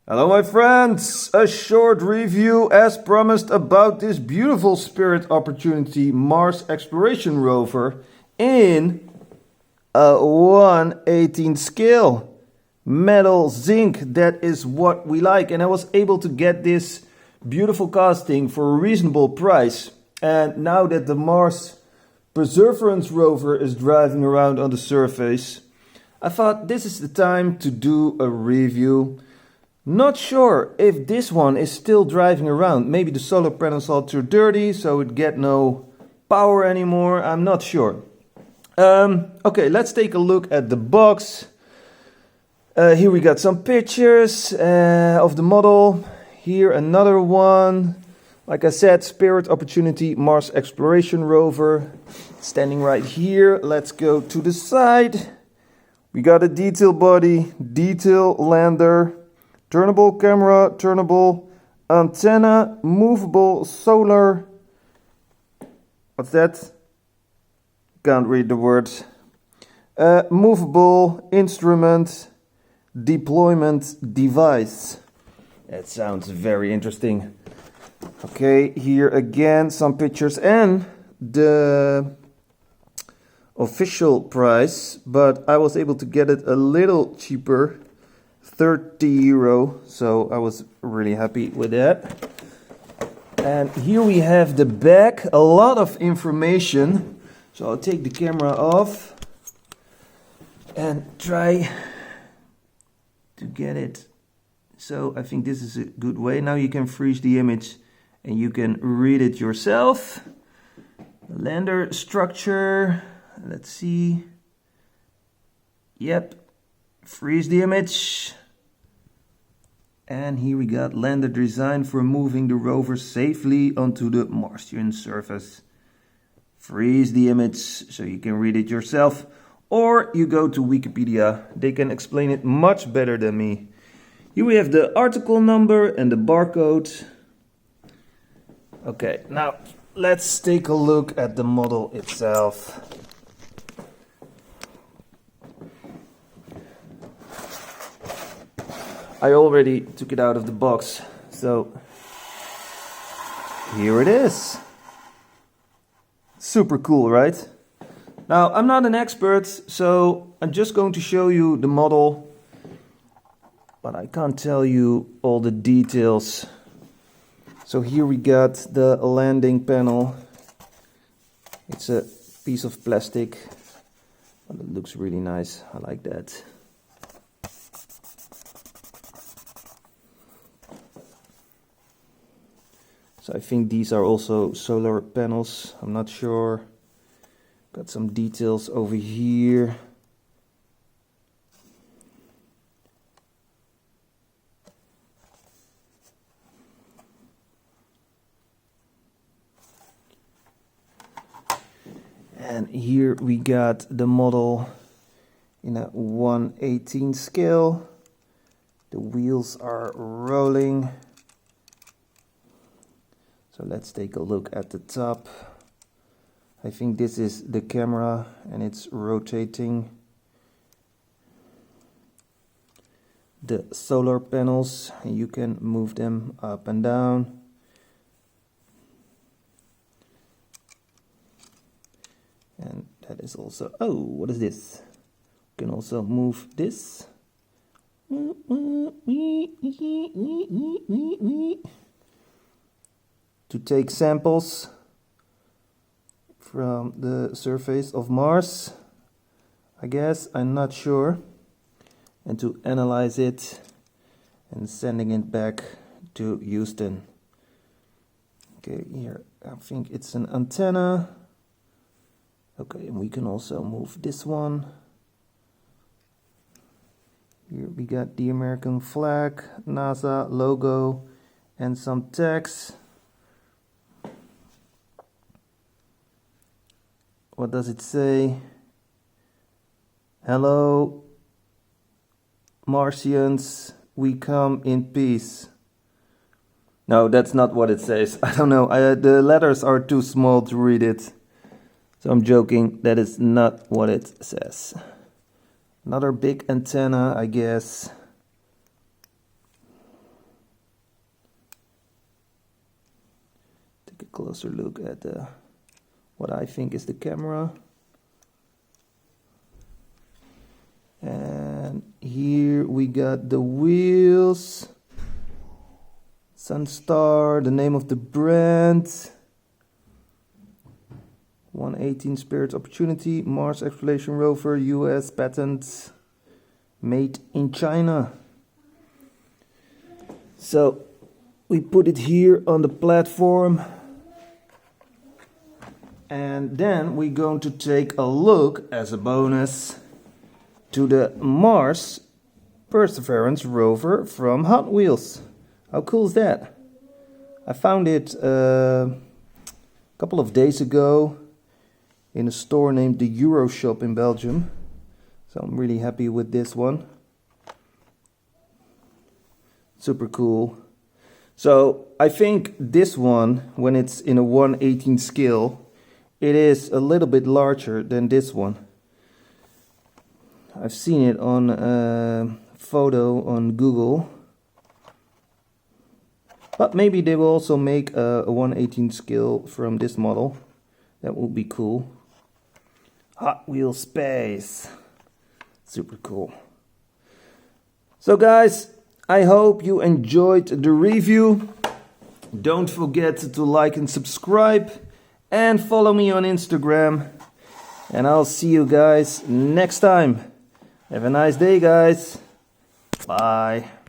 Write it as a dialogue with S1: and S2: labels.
S1: Hello my friends, a short review as promised about this beautiful Spirit Opportunity Mars Exploration Rover in a 1/18 scale. Metal zinc, that is what we like, and I was able to get this beautiful casting for a reasonable price. And now that the Mars Perseverance rover is driving around on the surface, I thought this is the time to do a review. Not sure if this one is still driving around. Maybe the solar panels are too dirty, so it get no power anymore. I'm not sure. Okay, let's take a look at the box. Here we got some pictures of the model. Here another one. Like I said, Spirit Opportunity Mars Exploration Rover. Standing right here. Let's go to the side. We got a detail body, detail lander, turnable camera, turnable antenna, movable solar. What's that? Can't read the words. Movable instrument deployment device. That sounds very interesting. Okay, here again some pictures and the official price, but I was able to get it a little cheaper. 30 euro, so I was really happy with that. And here we have the back, a lot of information. So I'll take the camera off and try to get it. So I think this is a good way. Now you can freeze the image and you can read it yourself. Lander structure, let's see. Yep, freeze the image. And here we got lander design for moving the rover safely onto the Martian surface. Freeze the image so you can read it yourself, or you go to Wikipedia. They can explain it much better than me. Here we have the article number and the barcode. Okay, now let's take a look at the model itself. I already took it out of the box, so here it is. Super cool, right? Now, I'm not an expert, so I'm just going to show you the model, but I can't tell you all the details. So here we got the landing panel. It's a piece of plastic, but it looks really nice. I like that. So I think these are also solar panels, I'm not sure. Got some details over here. And here we got the model in a 1/18 scale. The wheels are rolling. So let's take a look at the top. I think this is the camera and it's rotating. The solar panels, you can move them up and down. And that is also, oh, what is this? You can also move this. To take samples from the surface of Mars, I guess, I'm not sure, and to analyze it and sending it back to Houston. Okay, here I think it's an antenna. Okay, and we can also move this one. Here we got the American flag, NASA logo, and some text. What does it say? Hello, Martians, we come in peace. No, that's not what it says. I don't know. The letters are too small to read it. So I'm joking. That is not what it says. Another big antenna, I guess. closer look at what I think is the camera. And here we got the wheels, Sunstar, the name of the brand, 118 Spirit Opportunity, Mars Exploration Rover, US patent, made in China. So we put it here on the platform, and then we're going to take a look as a bonus to the Mars Perseverance rover from Hot Wheels. How cool is that? I found it a couple of days ago in a store named the Euro Shop in Belgium. So I'm really happy with this one. Super cool. So I think this one, when it's in a 1/18 scale, it is a little bit larger than this one. I've seen it on a photo on Google, but maybe they will also make a 1/18 scale from this model. That would be cool. Hot Wheels Space, super cool. So guys, I hope you enjoyed the review. Don't forget to like and subscribe, and follow me on Instagram, and I'll see you guys next time. Have a nice day, guys. Bye.